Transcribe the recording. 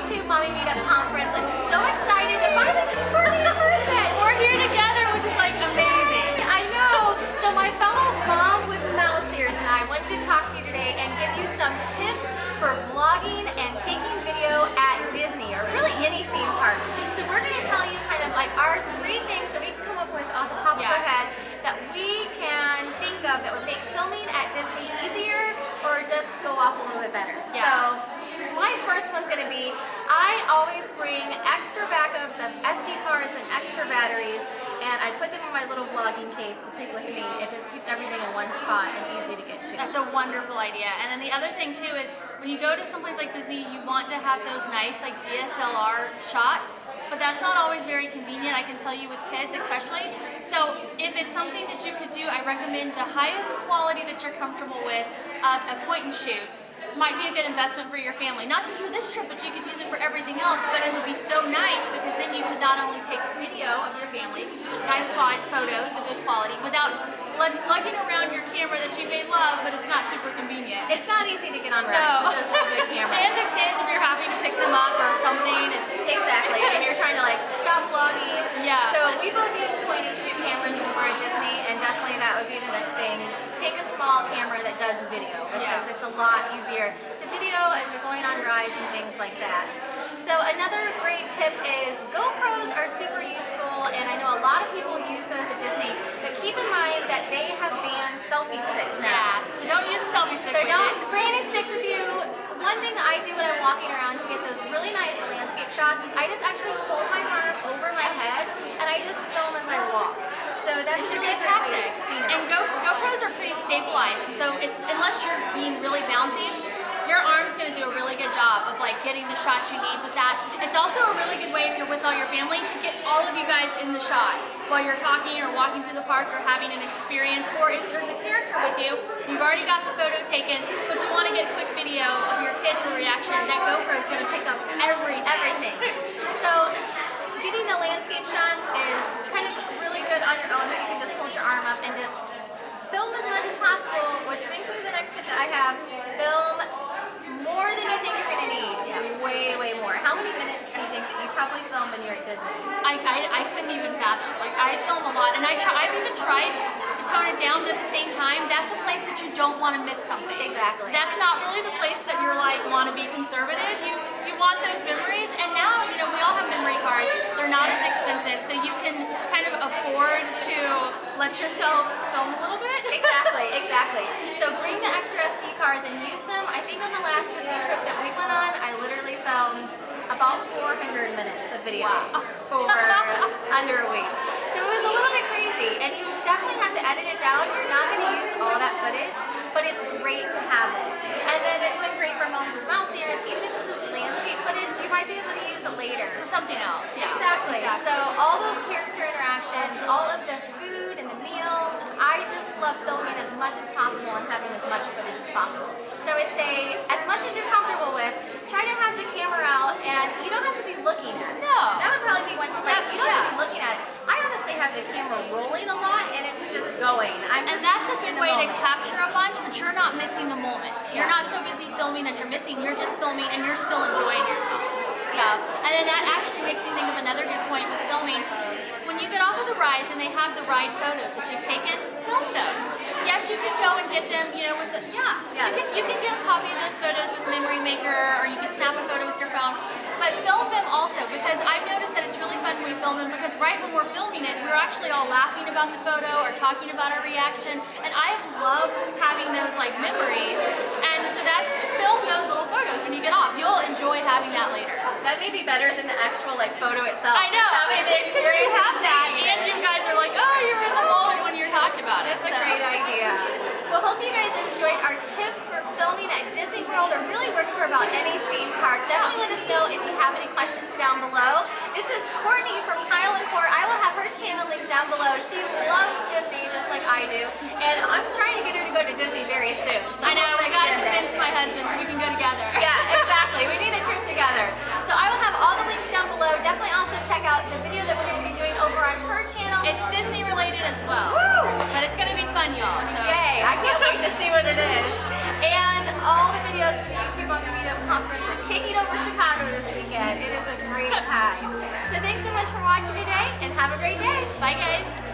YouTube Mommy Meetup Conference. I'm so excited to finally see Courtney in person. We're here together, which is like amazing. I know. So my fellow mom with mouse ears and I wanted to talk to you today and give you some tips for vlogging and taking video at Disney or really any theme park. So we're going to tell you kind of like our 3 things that we can come up with off the top of our head that we can think of that would make filming at Disney easier or just go off a little bit better. So my first one's going to be, I always bring extra backups of SD cards and extra batteries, and I put them in my little vlogging case to take with me. It just keeps everything in one spot and easy to get to. That's a wonderful idea. And then the other thing too is when you go to someplace like Disney, you want to have those nice like DSLR shots, but that's not always very convenient, I can tell you, with kids especially. So if it's something that you could do, I recommend the highest quality that you're comfortable with, a point and shoot. Might be a good investment for your family, not just for this trip, but you could use it for everything else. But it would be so nice because then you could not only take a video of your family, nice photos, the good quality, without lugging around your camera that you may love, but it's not super convenient. It's not easy to get on rides with those real big cameras. And the kids, if you're having to pick them up or something, it's... Exactly, and you're trying to like stop vlogging. Yeah. So we both use point and shoot cameras when we're at Disney, and definitely that would be the next thing. Take a small camera that does video because it's a lot easier to video as you're going on rides and things like that. So another great tip is GoPros are super useful, and I know a lot of people use those at Disney, but keep in mind that they have banned selfie sticks now. Yeah, so don't use a selfie stick So with don't it. bring any sticks with you. One thing that I do when I'm walking around to get those really nice landscape shots is I just actually hold my arm over my head and I just film as I walk. So that's It's a a really good great way tactic. to see it. And GoPros are pretty stabilized, and so it's, unless you're being really bouncy, your arm's going to do a really good job of like getting the shots you need with that. It's also a really good way if you're with all your family to get all of you guys in the shot while you're talking or walking through the park or having an experience, or if there's a character with you, you've already got the photo taken, but you want to get quick video of your kids' reaction, that GoPro is going to pick up everything. So getting the landscape shots is kind of really good on your own if you can just hold your arm up and just film as much as possible, which brings me to the next tip that I have. Film more than you think you're going to need. Way, way more. How many minutes do you think that you probably film when you're at Disney? I couldn't even fathom. Like, I film a lot, and I've even tried to tone it down, but at the same time, that's a place that you don't want to miss something. Exactly. That's not really the place that you're like, want to be conservative. You want those memories, and now, you know, we all have memory cards. They're not as expensive, so you can kind of afford to let yourself film a little bit. Exactly. So bring the extra SD cards and use them. I think on the last Disney trip that we went on, I literally filmed about 400 minutes of video for under a week. So it was a little bit crazy, and you definitely have to edit it down. You're not going to use all that footage, but it's great to have it. And then it's been great for moms with mouse ears. Even if it's just landscape footage, you might be able to use it later. For something else, yeah. Exactly. So all those character interactions, all of the food and the meals, I just love filming as much as possible and having as much footage as possible. So I'd say, as much as you're comfortable with, try to have the camera out, and you don't have to be looking at it. No. That would probably be one tip. You don't have to be looking at it. I honestly have the camera rolling a lot, and it's just going. And that's a good way to capture a bunch, but you're not missing the moment. You're not so busy filming that you're missing. You're just filming, and you're still enjoying yourself. And then that actually makes me think of another good point with filming. When you get off of the rides and they have the ride photos that you've taken, film those. Yes, you can go and get them, you know, with the, you can get a copy of those photos with Memory Maker, or you can snap a photo with your phone, but film them also, because I've noticed that it's really fun when we film them, because right when we're filming it, we're actually all laughing about the photo or talking about our reaction, and I have loved having those like memories, and so that's to film those little photos when you get off. You'll enjoy having that later. That may be better than the actual like photo itself. I know. Having the experience. You have that, and you guys are like, oh, you're in the moment when you're talking about it. That's a great idea. Well, hope you guys enjoyed our tips for filming at Disney World. It really works for about any theme park. Definitely let us know if you have any questions down below. This is Courtney from Kyle and Court. I will have her channel linked down below. She loves Disney just like I do, and I'm trying to get her to go to Disney very soon. So I know, we gotta convince my husband so we can go together. Yeah, exactly. We need a trip together. So I will have all the links down below. Definitely also check out the video that we're going to be doing over on her channel. It's Disney related as well. Woo! But it's going to be fun, y'all. So. Yay! I can't wait to see what it is. And all the videos from YouTube on the Meetup Conference are taking over Chicago this weekend. So thanks so much for watching today, and have a great day. Bye, guys.